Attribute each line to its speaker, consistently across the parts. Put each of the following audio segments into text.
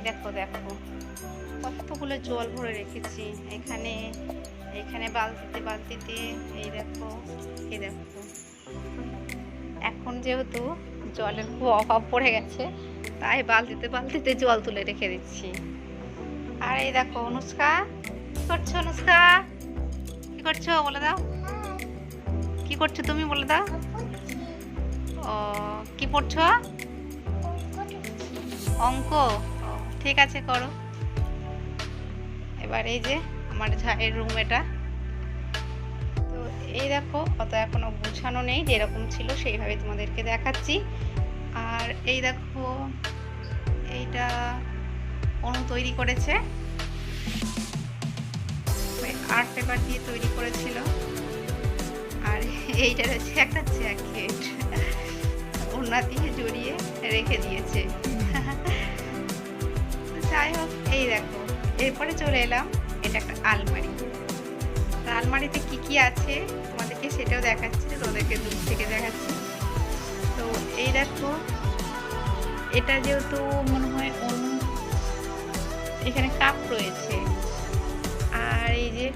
Speaker 1: দেখো দেখো কতগুলো জল ভরে রেখেছি এখানে, এখানে বালতিতে বালতিতে। এই দেখো, এই দেখো। এখন যেহেতু জলের খুব অভাব পড়ে গেছে, তাই বালতিতে বালতিতে জল তুলে রেখে দিচ্ছি। আর এই দেখো অনুষ্কা, কি করছো অনুষ্কা? কি করছো বলে দাও, কি করছো তুমি বলে দাও? ও, কি পড়ছো? অঙ্ক? ঠিক আছে করো। এবার এই যে আমার ঝায়ের রুম এটা। তো এই দেখো অত এখনো গুছানো নেই, যেরকম ছিল সেইভাবে তোমাদেরকে দেখাচ্ছি। আর এই দেখো এইটা অনু তৈরি করেছে, আর্ট পেপার দিয়ে তৈরি করেছিল। আর এইটা হচ্ছে একটা জ্যাকেট, ওড়না দিয়ে জড়িয়ে রেখে দিয়েছে। যাই হোক, এই দেখো এরপরে চলে এলাম, এটা একটা আলমারি। আলমারিতে কি কি আছে তোমাদেরকে সেটাও দেখাচ্ছি, তোমাদেরকে দূর থেকে দেখাচ্ছি। তো এই দেখো, এটা যেহেতু মনে হয় অনু, এখানে কাপ রয়েছে, আর এই যে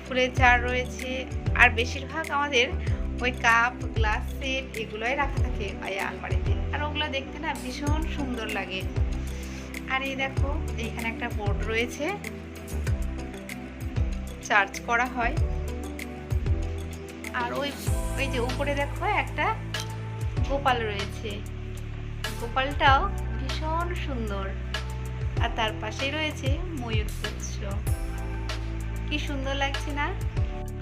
Speaker 1: ফুলের ঝাড় রয়েছে। আর বেশিরভাগ আমাদের ওই কাপ গ্লাস সেট এগুলোই রাখা থাকে ওই আলমারিতে, আর ওগুলো দেখতে না ভীষণ সুন্দর লাগে। আর এই দেখো এইখানে একটা বোর্ড রয়েছে, চার্জ করা হয়। আর ওই ওই যে উপরে দেখো একটা গোপাল রয়েছে, গোপালটাও ভীষণ সুন্দর। আর তার পাশেই রয়েছে ময়ূরপুচ্ছ, কি সুন্দর লাগছে না?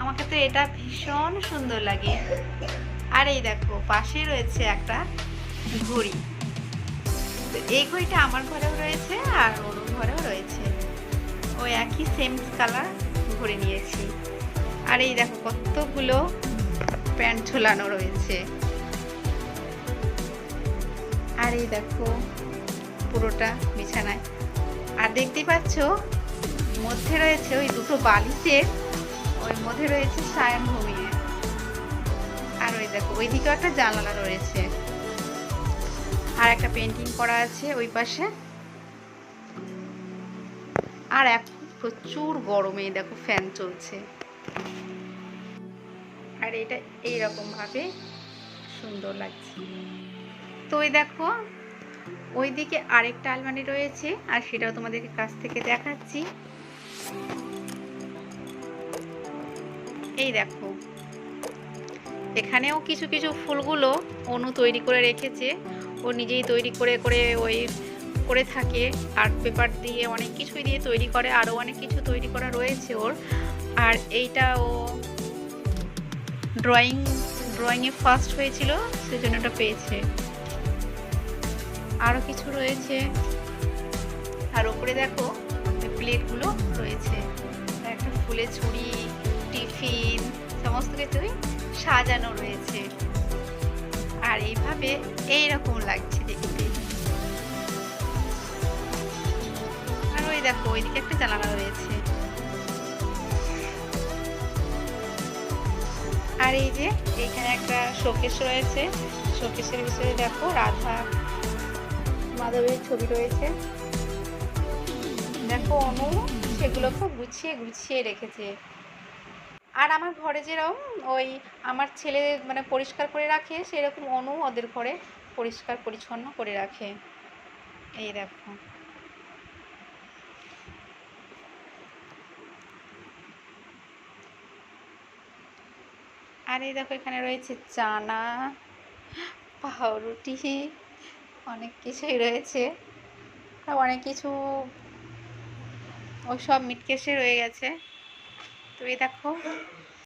Speaker 1: আমাকে তো এটা ভীষণ সুন্দর লাগে। আর এই দেখো পাশে রয়েছে একটা ঘড়ি। তো এই ঘড়িটা আমার ঘরেও রয়েছে আর ওর ঘরেও রয়েছে, ওই একই সেম কালার ঘড়ি নিয়েছি। আর এই দেখো কতগুলো প্যান্ট ঝোলানো রয়েছে। আর এই দেখো পুরোটা বিছানায়। আর দেখতেই পাচ্ছ মধ্যে রয়েছে ওই দুটো বালিশের, ওই মধ্যে রয়েছে সায়ন ভূমিয়ে। আর ওই দেখো ওইদিকেও একটা জানালা রয়েছে, আর একটা পেন্টিং করা আছে ওই পাশে। আর এখন প্রচুর গরমে দেখো ফ্যান চলছে। আর এটা এইরকম ভাবে সুন্দর লাগছে। তো ওই দেখো ওইদিকে আরেকটা আলমারি রয়েছে, আর সেটাও তোমাদেরকে কাছ থেকে দেখাচ্ছি। এই দেখো এখানেও কিছু কিছু ফুলগুলো অনু তৈরি করে রেখেছে, ও নিজেই তৈরি করে করে ওই করে থাকে, আর্ট পেপার দিয়ে অনেক কিছুই দিয়ে তৈরি করে, আরও অনেক কিছু তৈরি করা রয়েছে ওর। আর এইটা ও ড্রয়িংয়ে ফার্স্ট হয়েছিল, সেজন্য ওটা পেয়েছে। আরও কিছু রয়েছে। আর ওপরে দেখো প্লেটগুলো রয়েছে, একটা ফুলের ছুরি, টিফিন, সমস্ত কিছুই সাজানো রয়েছে। আর এইভাবে এইরকম লাগছে দেখতে। আর ওই দেখো ওইদিকে একটা জানালা রয়েছে। আর এই যে এইখানে একটা শোকেস রয়েছে, শোকেসের ভিতরে দেখো রাধা মাধবের ছবি রয়েছে। দেখো অনু সেগুলো খুব গুছিয়ে গুছিয়ে রেখেছে। আর আমার ঘরে যেরকম ওই আমার ছেলে মানে পরিষ্কার করে রাখে, সেরকম অনু ওদের ঘরে পরিষ্কার পরিচ্ছন্ন করে রাখে। এই দেখো আর এই দেখো এখানে রয়েছে চানা, পাউরুটি, অনেক কিছুই রয়েছে। আর অনেক কিছু ওই সব মিটকেসে রয়ে গেছে। তো এই দেখো